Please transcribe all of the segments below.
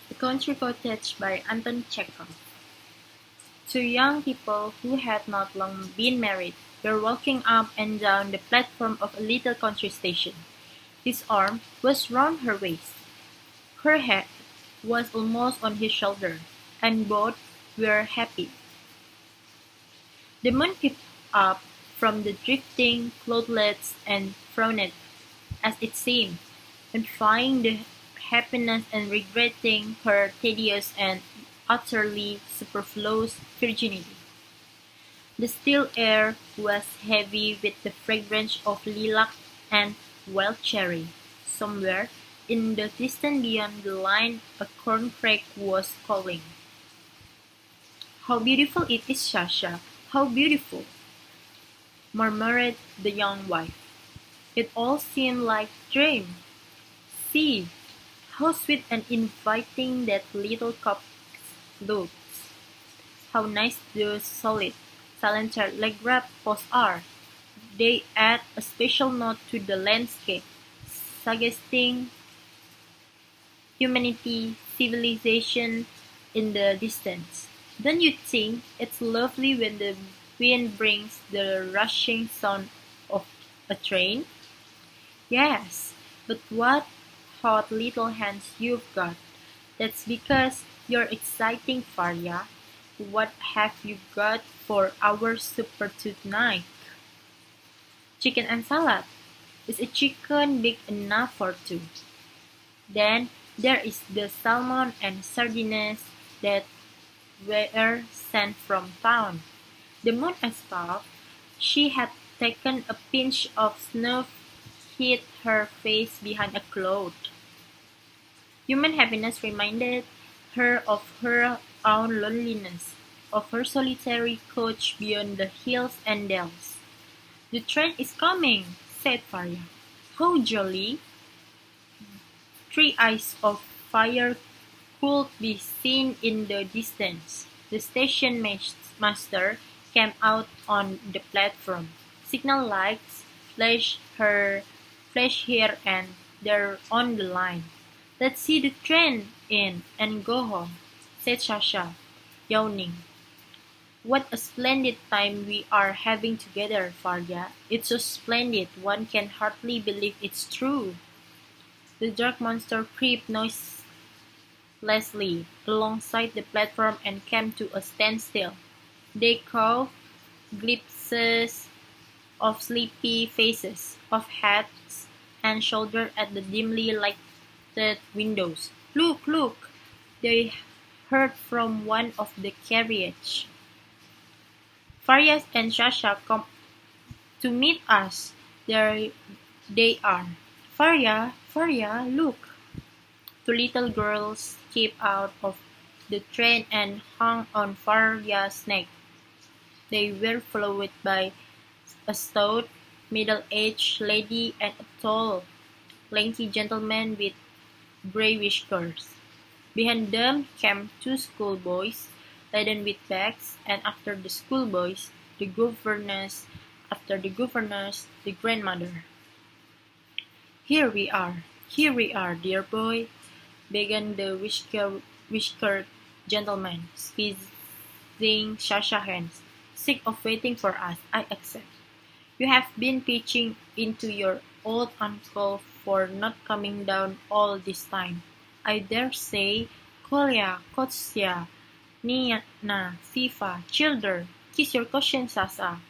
The Country Cottage by Anton Chekhov. Two young people who had not long been married were walking up and down the platform of a little country station. His arm was round her waist. Her head was almost on his shoulder, and both were happy. The moon peeped up from the drifting cloudlets and frowned, as it seemed, envying the happiness and regretting her tedious and utterly superfluous virginity. The still air was heavy with the fragrance of lilac and wild cherry. Somewhere in the distance beyond the line a corncrake was calling. "How beautiful it is, Sasha! How beautiful!" murmured the young wife. It all seemed like a dream. "See, how sweet and inviting that little copse looks. How nice those solid, silent telegraph posts are. They add a special note to the landscape, suggesting humanity, civilization in the distance. Don't you think it's lovely when the wind brings the rushing sound of a train?" "Yes, but what hot little hands you've got. That's because you're exciting, Faria. What have you got for our supper tonight?" "Chicken and salad. Is a chicken big enough for two? Then there is the salmon and sardines that were sent from town." The moon thought she had taken a pinch of snuff, hid her face behind a cloud. Human happiness reminded her of her own loneliness, of her solitary couch beyond the hills and dales. "The train is coming," said Faria. "How jolly!" Three eyes of fire could be seen in the distance. The station master came out on the platform. Signal lights flash here and there on the line. "Let's see the train in and go home," said Sasha, yawning. "What a splendid time we are having together, Faria. It's so splendid one can hardly believe it's true." The dark monster crept noiselessly alongside the platform and came to a standstill. They caught glimpses of sleepy faces, of heads and shoulders at the dimly lighted windows. "Look, look!" they heard from one of the carriages. "Faria and Sasha come to meet us. There they are. Faria, Faria, look!" Two little girls came out of the train and hung on Faria's neck. They were followed by a stout, middle-aged lady and a tall, lanky gentleman with grey whiskers. Behind them came two schoolboys, laden with bags, and after the schoolboys, the governess, after the governess, the grandmother. Here we are, dear boy," began the whiskered gentleman, squeezing Sasha's hands. "Sick of waiting for us, I accept. You have been pitching into your old uncle for not coming down all this time. I dare say, Kolya, Kostya, Nina, Fifa, children, kiss your cushion, Sasa.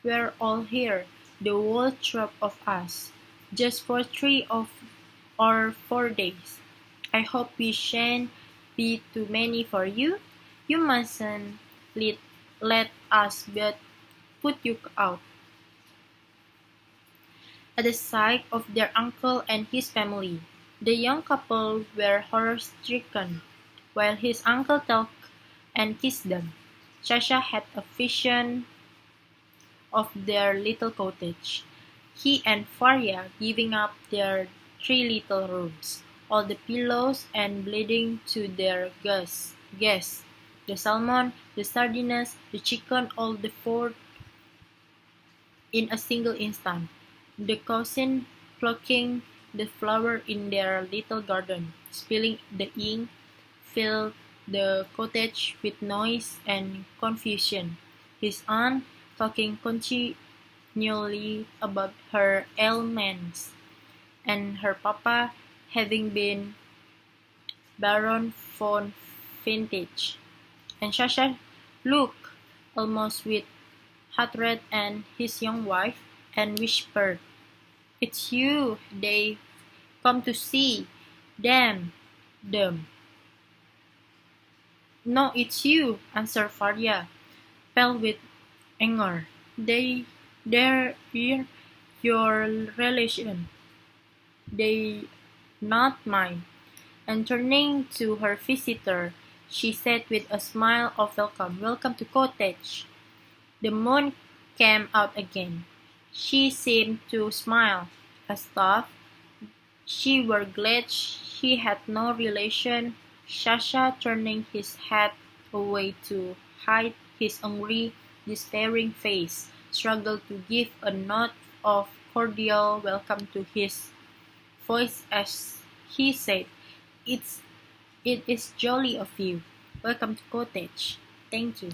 We're all here, the whole troop of us, just for 3 or 4 days. I hope we shan't be too many for you. You mustn't let us put you out." At the sight of their uncle and his family, the young couple were horror-stricken, while his uncle talked and kissed them. Sasha had a vision of their little cottage, he and Faria giving up their 3 little rooms, all the pillows and bedding to their guests, the salmon, the sardines, the chicken, all devoured in a single instant, the cousin plucking the flower in their little garden, spilling the ink, filled the cottage with noise and confusion. His aunt talking continually about her ailments, and her papa having been Baron von Vintage. And Sasha looked almost with hatred at his young wife, and whispered, "It's you they come to see. Damn them." "No, it's you," answered Faria, pale with anger. They're your relation. They not mine." And turning to her visitor, she said with a smile of welcome, "Welcome to Cottage." The moon came out again. She seemed to smile, as though she were glad she had no relation. Sasha, turning his head away to hide his angry, despairing face, struggled to give a note of cordial welcome to his voice as he said, "It is jolly of you. Welcome to Cottage. Thank you."